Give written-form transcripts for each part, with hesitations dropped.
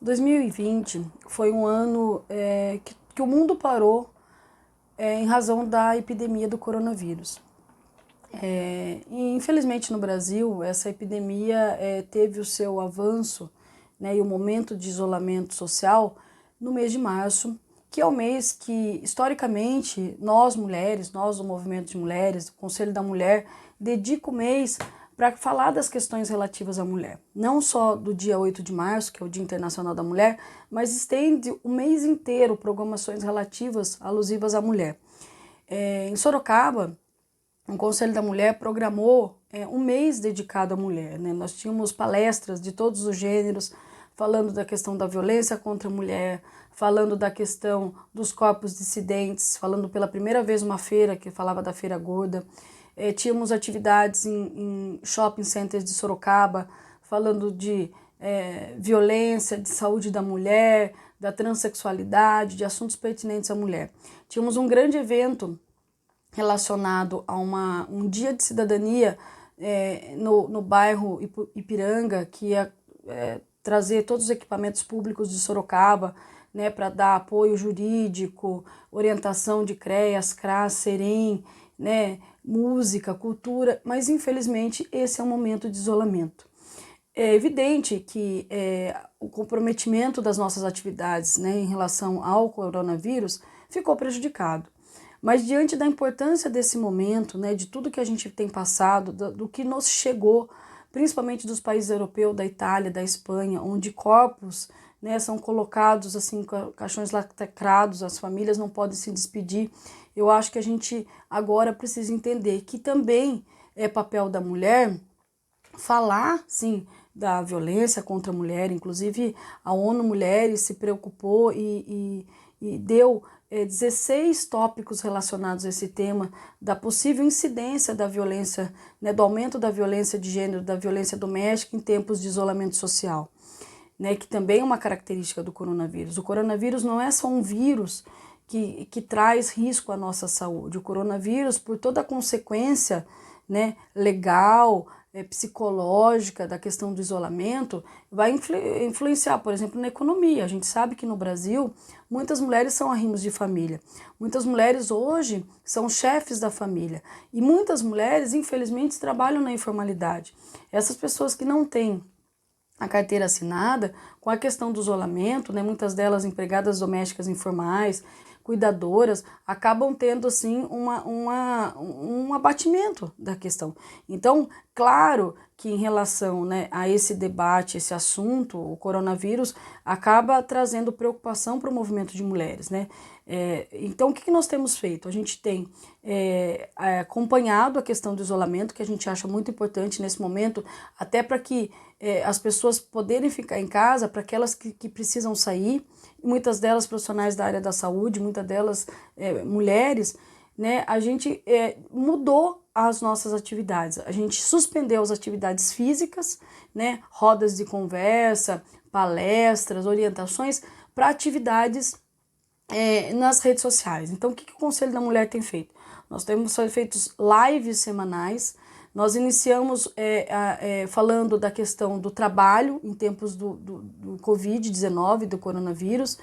2020 foi um ano que o mundo parou em razão da epidemia do coronavírus. E infelizmente no Brasil, essa epidemia teve o seu avanço, né, e o momento de isolamento social no mês de março, que é o mês que, historicamente, nós mulheres, nós do movimento de mulheres, o Conselho da Mulher, dedica o mês para falar das questões relativas à mulher. Não só do dia 8 de março, que é o Dia Internacional da Mulher, mas estende o mês inteiro programações relativas, alusivas à mulher. Em Sorocaba, o Conselho da Mulher programou um mês dedicado à mulher, né? Nós tínhamos palestras de todos os gêneros, falando da questão da violência contra a mulher, falando da questão dos corpos dissidentes, falando pela primeira vez uma feira que falava da Feira Gorda. Tínhamos atividades em shopping centers de Sorocaba, falando de violência, de saúde da mulher, da transexualidade, de assuntos pertinentes à mulher. Tínhamos um grande evento relacionado a um dia de cidadania no bairro Ipiranga, que ia trazer todos os equipamentos públicos de Sorocaba, né, para dar apoio jurídico, orientação de CREAS, CRAS, SEREM, né, música, cultura, mas infelizmente esse é um momento de isolamento. É evidente que o comprometimento das nossas atividades, né, em relação ao coronavírus ficou prejudicado. Mas diante da importância desse momento, né, de tudo que a gente tem passado, do que nos chegou, principalmente dos países europeus, da Itália, da Espanha, onde corpos, né, são colocados assim, caixões lacrados, as famílias não podem se despedir, eu acho que a gente agora precisa entender que também é papel da mulher falar, sim, da violência contra a mulher. Inclusive a ONU Mulheres se preocupou e deu 16 tópicos relacionados a esse tema, da possível incidência da violência, né, do aumento da violência de gênero, da violência doméstica em tempos de isolamento social, né, que também é uma característica do coronavírus. O coronavírus não é só um vírus que traz risco à nossa saúde. O coronavírus, por toda a consequência, né, legal, psicológica da questão do isolamento, vai influenciar, por exemplo, na economia. A gente sabe que no Brasil muitas mulheres são arrimos de família, muitas mulheres hoje são chefes da família e muitas mulheres, infelizmente, trabalham na informalidade. Essas pessoas que não têm a carteira assinada, com a questão do isolamento, né, muitas delas empregadas domésticas informais, cuidadoras, acabam tendo assim um abatimento da questão. Então, claro que em relação, né, a esse debate, esse assunto, o coronavírus acaba trazendo preocupação para o movimento de mulheres, né? Então, o que nós temos feito? A gente tem acompanhado a questão do isolamento, que a gente acha muito importante nesse momento, até para que as pessoas poderem ficar em casa, para aquelas que precisam sair, muitas delas profissionais da área da saúde, muitas delas mulheres, né? A gente mudou as nossas atividades, a gente suspendeu as atividades físicas, né? Rodas de conversa, palestras, orientações, para atividades nas redes sociais. Então, o que o Conselho da Mulher tem feito? Nós temos feito lives semanais. Nós iniciamos falando da questão do trabalho em tempos do Covid-19, do coronavírus.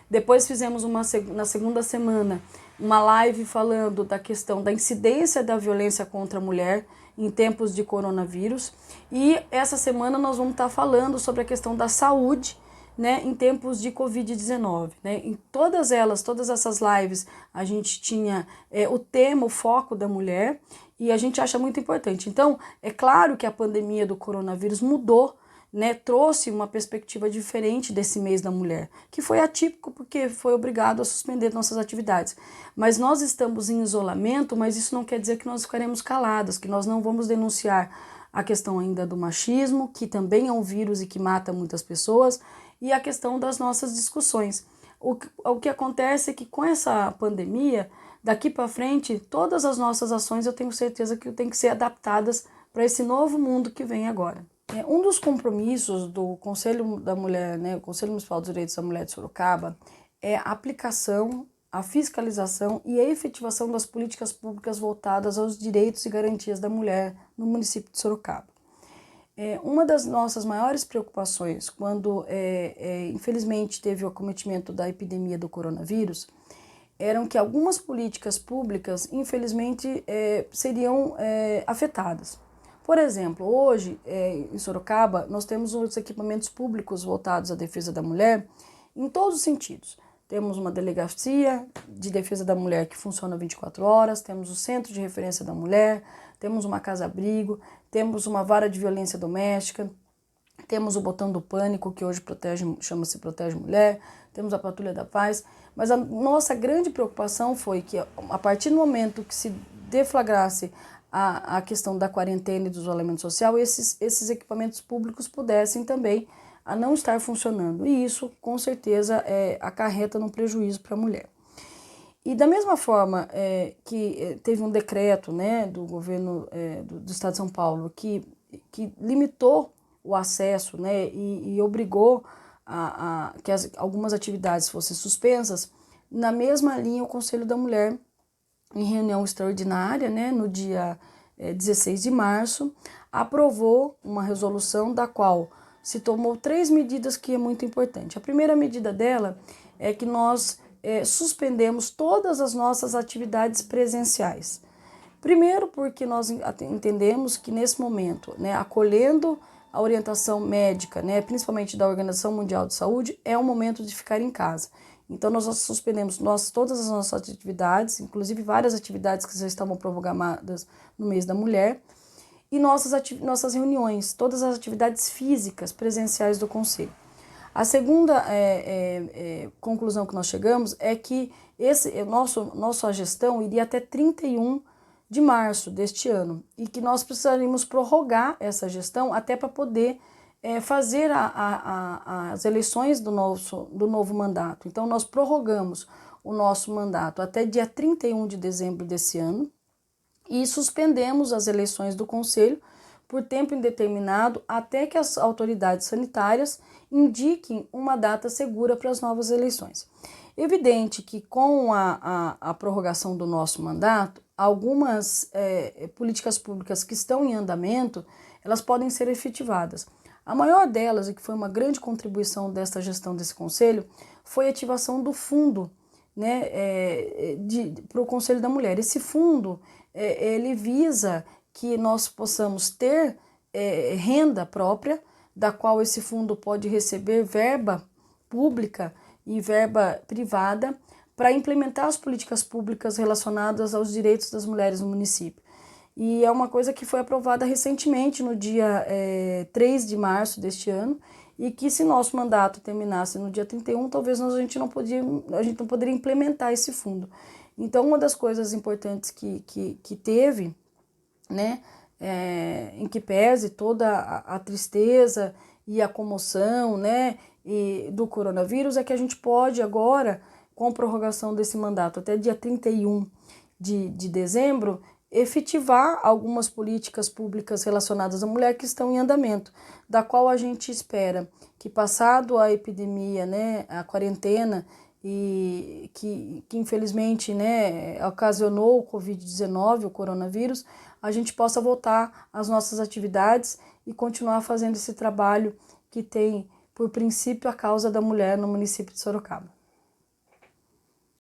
Depois fizemos na segunda semana uma live falando da questão da incidência da violência contra a mulher em tempos de coronavírus. E essa semana nós vamos estar falando sobre a questão da saúde, né, em tempos de Covid-19, né? Em todas essas lives, a gente tinha o tema, o foco da mulher, e a gente acha muito importante. Então, é claro que a pandemia do coronavírus mudou, né, trouxe uma perspectiva diferente desse mês da mulher, que foi atípico porque foi obrigado a suspender nossas atividades. Mas nós estamos em isolamento, mas isso não quer dizer que nós ficaremos caladas, que nós não vamos denunciar a questão ainda do machismo, que também é um vírus e que mata muitas pessoas, e a questão das nossas discussões. O que acontece é que com essa pandemia, daqui para frente, todas as nossas ações eu tenho certeza que têm que ser adaptadas para esse novo mundo que vem agora. Um dos compromissos do Conselho da Mulher, né, o Conselho Municipal dos Direitos da Mulher de Sorocaba, é a aplicação, a fiscalização e a efetivação das políticas públicas voltadas aos direitos e garantias da mulher no município de Sorocaba. Uma das nossas maiores preocupações quando, infelizmente, teve o acometimento da epidemia do coronavírus, eram que algumas políticas públicas, infelizmente, seriam afetadas. Por exemplo, hoje, em Sorocaba, nós temos os equipamentos públicos voltados à defesa da mulher em todos os sentidos. Temos uma delegacia de defesa da mulher que funciona 24 horas, temos o Centro de Referência da Mulher, temos uma casa-abrigo, temos uma vara de violência doméstica, temos o Botão do Pânico, que hoje chama-se Protege Mulher, temos a Patrulha da Paz, mas a nossa grande preocupação foi que, a partir do momento que se deflagrasse a questão da quarentena e do isolamento social, esses equipamentos públicos pudessem também a não estar funcionando, e isso, com certeza, acarreta num prejuízo para a mulher. E da mesma forma que teve um decreto, né, do governo do Estado de São Paulo que limitou o acesso, né, e obrigou que algumas atividades fossem suspensas, na mesma linha o Conselho da Mulher, em reunião extraordinária, né, no dia 16 de março, aprovou uma resolução da qual se tomou 3 medidas que é muito importante. A primeira medida dela é que nós suspendemos todas as nossas atividades presenciais. Primeiro porque nós entendemos que nesse momento, né, acolhendo a orientação médica, né, principalmente da Organização Mundial de Saúde, é o momento de ficar em casa. Então nós suspendemos todas as nossas atividades, inclusive várias atividades que já estavam programadas no mês da mulher, e nossas reuniões, todas as atividades físicas presenciais do Conselho. A segunda conclusão que nós chegamos é que nossa gestão iria até 31 de março deste ano e que nós precisaríamos prorrogar essa gestão até para poder fazer as eleições do novo mandato. Então, nós prorrogamos o nosso mandato até dia 31 de dezembro desse ano e suspendemos as eleições do Conselho por tempo indeterminado até que as autoridades sanitárias indiquem uma data segura para as novas eleições. Evidente que com a prorrogação do nosso mandato, algumas políticas públicas que estão em andamento, elas podem ser efetivadas. A maior delas, e que foi uma grande contribuição desta gestão desse Conselho, foi a ativação do fundo, né, para o Conselho da Mulher. Esse fundo, ele visa que nós possamos ter renda própria, da qual esse fundo pode receber verba pública e verba privada para implementar as políticas públicas relacionadas aos direitos das mulheres no município. E é uma coisa que foi aprovada recentemente, no dia 3 de março deste ano, e que se nosso mandato terminasse no dia 31, talvez a gente não poderia implementar esse fundo. Então, uma das coisas importantes que teve, né, em que pese toda a tristeza e a comoção, né, do coronavírus, é que a gente pode agora, com a prorrogação desse mandato até dia 31 de dezembro, efetivar algumas políticas públicas relacionadas à mulher que estão em andamento, da qual a gente espera que, passado a epidemia, né, a quarentena, e que infelizmente, né, ocasionou o Covid-19, o coronavírus, a gente possa voltar às nossas atividades e continuar fazendo esse trabalho que tem por princípio a causa da mulher no município de Sorocaba.